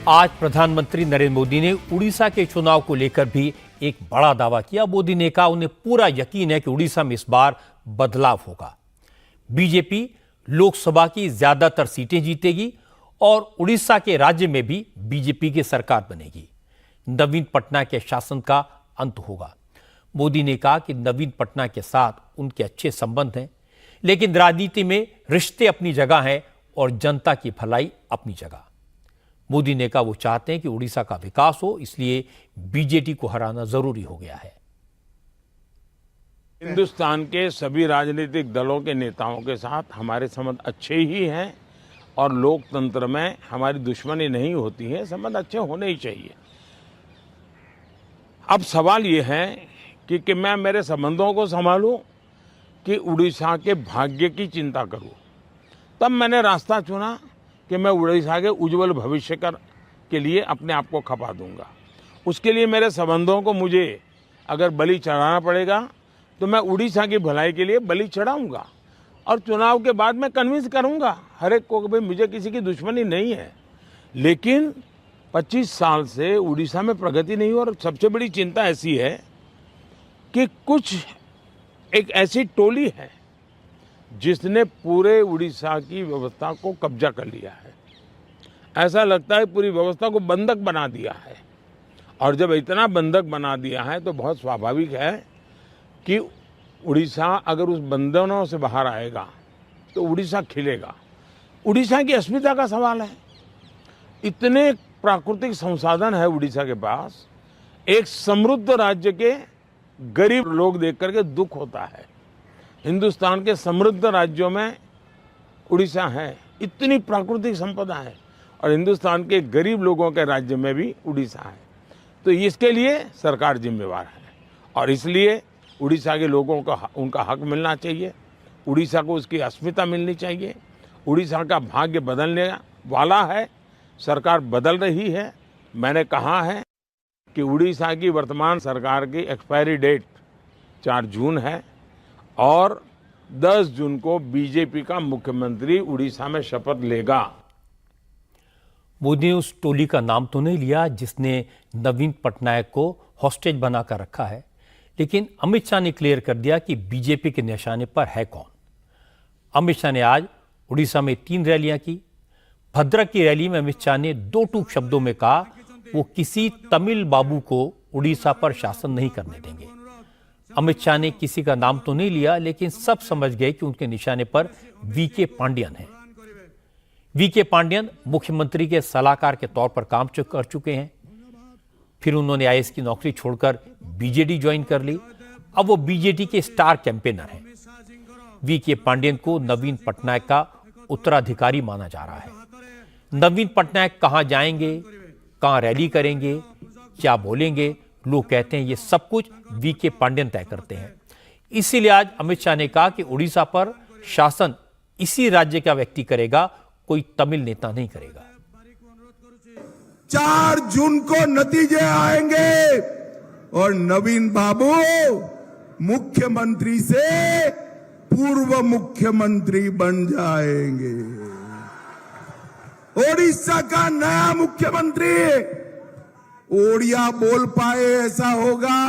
आज प्रधानमंत्री नरेंद्र मोदी ने उड़ीसा के चुनाव को लेकर भी एक बड़ा दावा किया। मोदी ने कहा उन्हें पूरा यकीन है कि उड़ीसा में इस बार बदलाव होगा। बीजेपी लोकसभा की ज्यादातर सीटें जीतेगी और उड़ीसा के राज्य में भी बीजेपी की सरकार बनेगी। नवीन पटनायक के शासन का अंत होगा। मोदी ने कहा कि नवीन पटनायक के साथ उनके अच्छे संबंध हैं, लेकिन राजनीति में रिश्ते अपनी जगह हैं और जनता की भलाई अपनी जगह। मोदी ने कहा वो चाहते हैं कि उड़ीसा का विकास हो, इसलिए बीजेडी को हराना जरूरी हो गया है। हिंदुस्तान के सभी राजनीतिक दलों के नेताओं के साथ हमारे संबंध अच्छे ही हैं और लोकतंत्र में हमारी दुश्मनी नहीं होती है, संबंध अच्छे होने ही चाहिए। अब सवाल ये है कि मैं मेरे संबंधों को संभालूं कि उड़ीसा के भाग्य की चिंता करूं। तब मैंने रास्ता चुना कि मैं उड़ीसा के उज्जवल भविष्य के लिए अपने आप को खपा दूंगा। उसके लिए मेरे संबंधों को मुझे अगर बलि चढ़ाना पड़ेगा तो मैं उड़ीसा की भलाई के लिए बलि चढ़ाऊंगा और चुनाव के बाद मैं कन्विंस करूंगा हर एक को कि भाई मुझे किसी की दुश्मनी नहीं है। लेकिन 25 साल से उड़ीसा में प्रगति नहीं हो और सबसे बड़ी चिंता ऐसी है कि एक ऐसी टोली है जिसने पूरे उड़ीसा की व्यवस्था को कब्जा कर लिया है। ऐसा लगता है पूरी व्यवस्था को बंधक बना दिया है और जब इतना बंधक बना दिया है तो बहुत स्वाभाविक है कि उड़ीसा अगर उस बंधनों से बाहर आएगा तो उड़ीसा खिलेगा। उड़ीसा की अस्मिता का सवाल है। इतने प्राकृतिक संसाधन है उड़ीसा के पास, एक समृद्ध राज्य के गरीब लोग देख करके दुख होता है। हिंदुस्तान के समृद्ध राज्यों में उड़ीसा है, इतनी प्राकृतिक संपदा है और हिंदुस्तान के गरीब लोगों के राज्य में भी उड़ीसा है। तो इसके लिए सरकार जिम्मेवार है और इसलिए उड़ीसा के लोगों को उनका हक मिलना चाहिए। उड़ीसा को उसकी अस्मिता मिलनी चाहिए। उड़ीसा का भाग्य बदलने वाला है, सरकार बदल रही है। मैंने कहा है कि उड़ीसा की वर्तमान सरकार की एक्सपायरी डेट 4 जून है और 10 जून को बीजेपी का मुख्यमंत्री उड़ीसा में शपथ लेगा। मोदी ने उस टोली का नाम तो नहीं लिया जिसने नवीन पटनायक को हॉस्टेज बनाकर रखा है, लेकिन अमित शाह ने क्लियर कर दिया कि बीजेपी के निशाने पर है कौन। अमित शाह ने आज उड़ीसा में 3 रैलियां की। भद्रक की रैली में अमित शाह ने 2 टूक शब्दों में कहा वो किसी तमिल बाबू को उड़ीसा पर शासन नहीं करने देंगे। अमित शाह ने किसी का नाम तो नहीं लिया, लेकिन सब समझ गए कि उनके निशाने पर वीके पांडियन है। वीके पांडियन मुख्यमंत्री के सलाहकार के तौर पर काम कर चुके हैं। फिर उन्होंने आईएएस की नौकरी छोड़कर बीजेडी ज्वाइन कर ली। अब वो बीजेडी के स्टार कैंपेनर हैं। वीके पांडियन को नवीन पटनायक का उत्तराधिकारी माना जा रहा है। नवीन पटनायक कहां जाएंगे, कहां रैली करेंगे, क्या बोलेंगे, लोग कहते हैं ये सब कुछ वीके पांडियन तय करते हैं। इसीलिए आज अमित शाह ने कहा कि उड़ीसा पर शासन इसी राज्य का व्यक्ति करेगा, कोई तमिल नेता नहीं करेगा। 4 जून को नतीजे आएंगे और नवीन बाबू मुख्यमंत्री से पूर्व मुख्यमंत्री बन जाएंगे। ओडिशा का नया मुख्यमंत्री ओडिया बोल पाए ऐसा होगा।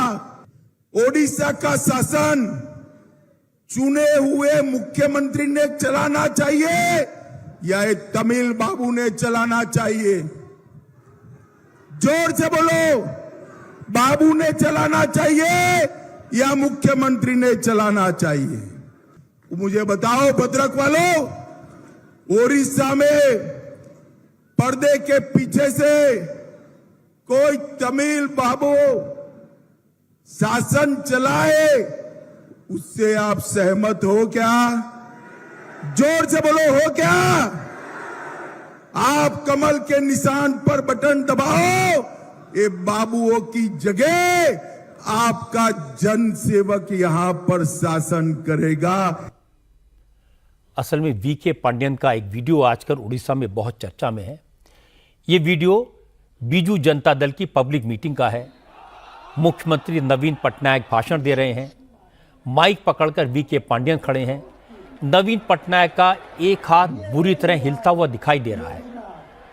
ओडिशा का शासन चुने हुए मुख्यमंत्री ने चलाना चाहिए या एक तमिल बाबू ने चलाना चाहिए? जोर से बोलो, बाबू ने चलाना चाहिए या मुख्यमंत्री ने चलाना चाहिए? मुझे बताओ भद्रक वालों, ओडिशा में पर्दे के पीछे से कोई तमिल बाबू शासन चलाए, उससे आप सहमत हो क्या? जोर से बोलो, हो क्या? आप कमल के निशान पर बटन दबाओ, ये बाबुओं की जगह आपका जनसेवक यहां पर शासन करेगा। असल में वीके पांडियन का एक वीडियो आजकल उड़ीसा में बहुत चर्चा में है। ये वीडियो बीजू जनता दल की पब्लिक मीटिंग का है। मुख्यमंत्री नवीन पटनायक भाषण दे रहे हैं। माइक पकड़कर वीके पांडियन खड़े हैं। नवीन पटनायक का एक हाथ बुरी तरह हिलता हुआ दिखाई दे रहा है।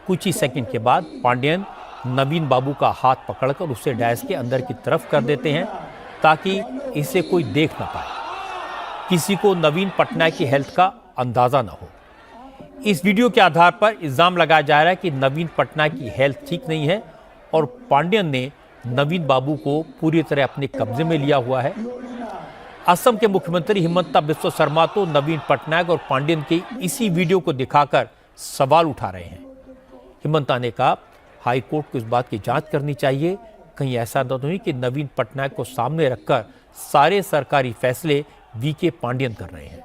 कुछ ही सेकंड के बाद पांडियन नवीन बाबू का हाथ पकड़कर उसे डैश के अंदर की तरफ कर देते हैं ताकि इसे कोई देख ना पाए, किसी को नवीन पटनायक की हेल्थ का अंदाजा ना हो। इस वीडियो के आधार पर इल्जाम लगाया जा रहा है कि नवीन पटनायक की हेल्थ ठीक नहीं है और पांडियन ने नवीन बाबू को पूरी तरह अपने कब्जे में लिया हुआ है। असम के मुख्यमंत्री हिमंता बिस्वा शर्मा तो नवीन पटनायक और पांडियन के इसी वीडियो को दिखाकर सवाल उठा रहे हैं। हिमंता ने कहा हाईकोर्ट को इस बात की जांच करनी चाहिए, कहीं ऐसा न हो कि नवीन पटनायक को सामने रखकर सारे सरकारी फैसले वीके पांडियन कर रहे हैं।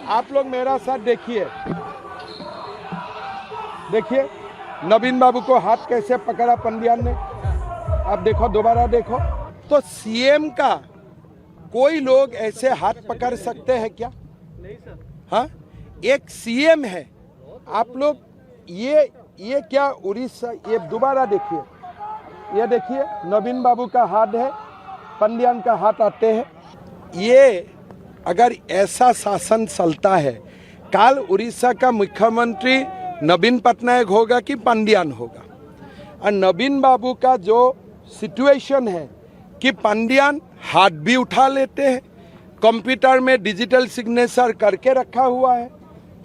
आप लोग मेरा साथ देखिए, देखिए नवीन बाबू को हाथ कैसे पकड़ा पंडियन ने। आप देखो, दोबारा देखो। तो सीएम का कोई लोग ऐसे हाथ पकड़ सकते हैं क्या? हाँ, एक सीएम है। आप लोग ये क्या उड़ीसा, ये दोबारा देखिए, ये देखिए नवीन बाबू का हाथ है, पंडियन का हाथ आते हैं। ये अगर ऐसा शासन चलता है, कल उड़ीसा का मुख्यमंत्री नवीन पटनायक होगा कि पंडियन होगा। और नवीन बाबू का जो सिचुएशन है कि पंडियन हाथ भी उठा लेते हैं, कंप्यूटर में डिजिटल सिग्नेचर करके रखा हुआ है,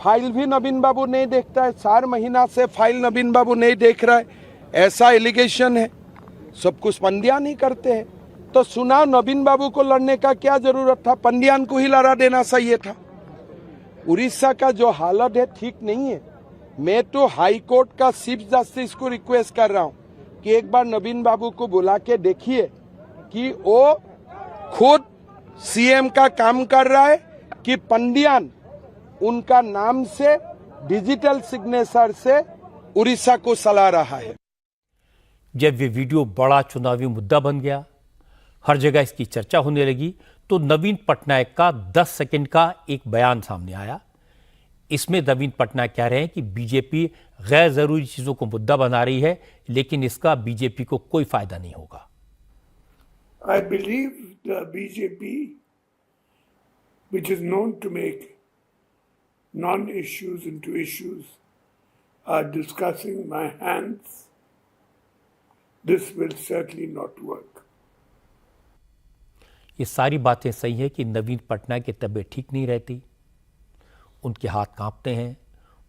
फाइल भी नवीन बाबू नहीं देखता है, 4 महीना से फाइल नवीन बाबू नहीं देख रहा है, ऐसा एलिगेशन है। सब कुछ पंडियन ही करते हैं। तो चुनाव नवीन बाबू को लड़ने का क्या जरूरत था? पंडियन को ही लड़ा देना चाहिए था। उड़ीसा का जो हालत है ठीक नहीं है। मैं तो हाई कोर्ट का चीफ जस्टिस को रिक्वेस्ट कर रहा हूं कि एक बार नवीन बाबू को बुला के देखिए कि वो खुद सीएम का काम कर रहा है कि पंडियन उनका नाम से डिजिटल सिग्नेचर से उड़ीसा को चला रहा है। जब ये वीडियो बड़ा चुनावी मुद्दा बन गया, हर जगह इसकी चर्चा होने लगी, तो नवीन पटनायक का 10 सेकंड का एक बयान सामने आया। इसमें नवीन पटनायक कह रहे हैं कि बीजेपी गैर जरूरी चीजों को मुद्दा बना रही है, लेकिन इसका बीजेपी को कोई फायदा नहीं होगा। I believe the BJP, which is known to make non-issues into issues, are discussing my hands. This will certainly not work. ये सारी बातें सही है कि नवीन पटनायक की तबीयत ठीक नहीं रहती, उनके हाथ कांपते हैं,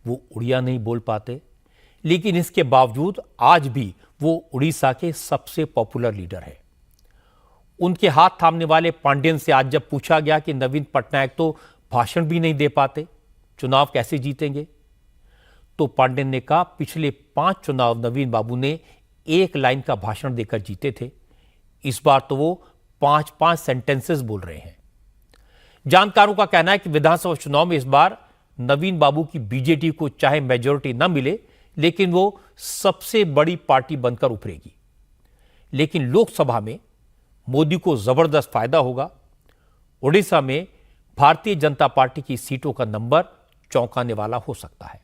वो उड़िया नहीं बोल पाते, लेकिन इसके बावजूद आज भी वो उड़ीसा के सबसे पॉपुलर लीडर है। उनके हाथ थामने वाले पांडियन से आज जब पूछा गया कि नवीन पटनायक तो भाषण भी नहीं दे पाते, चुनाव कैसे जीतेंगे, तो पांडियन ने कहा पिछले 5 चुनाव नवीन बाबू ने 1 लाइन का भाषण देकर जीते थे, इस बार तो वो 5-5 सेंटेंसेस बोल रहे हैं। जानकारों का कहना है कि विधानसभा चुनाव में इस बार नवीन बाबू की बीजेपी को चाहे मेजॉरिटी न मिले, लेकिन वो सबसे बड़ी पार्टी बनकर उभरेगी। लेकिन लोकसभा में मोदी को जबरदस्त फायदा होगा। उड़ीसा में भारतीय जनता पार्टी की सीटों का नंबर चौंकाने वाला हो सकता है।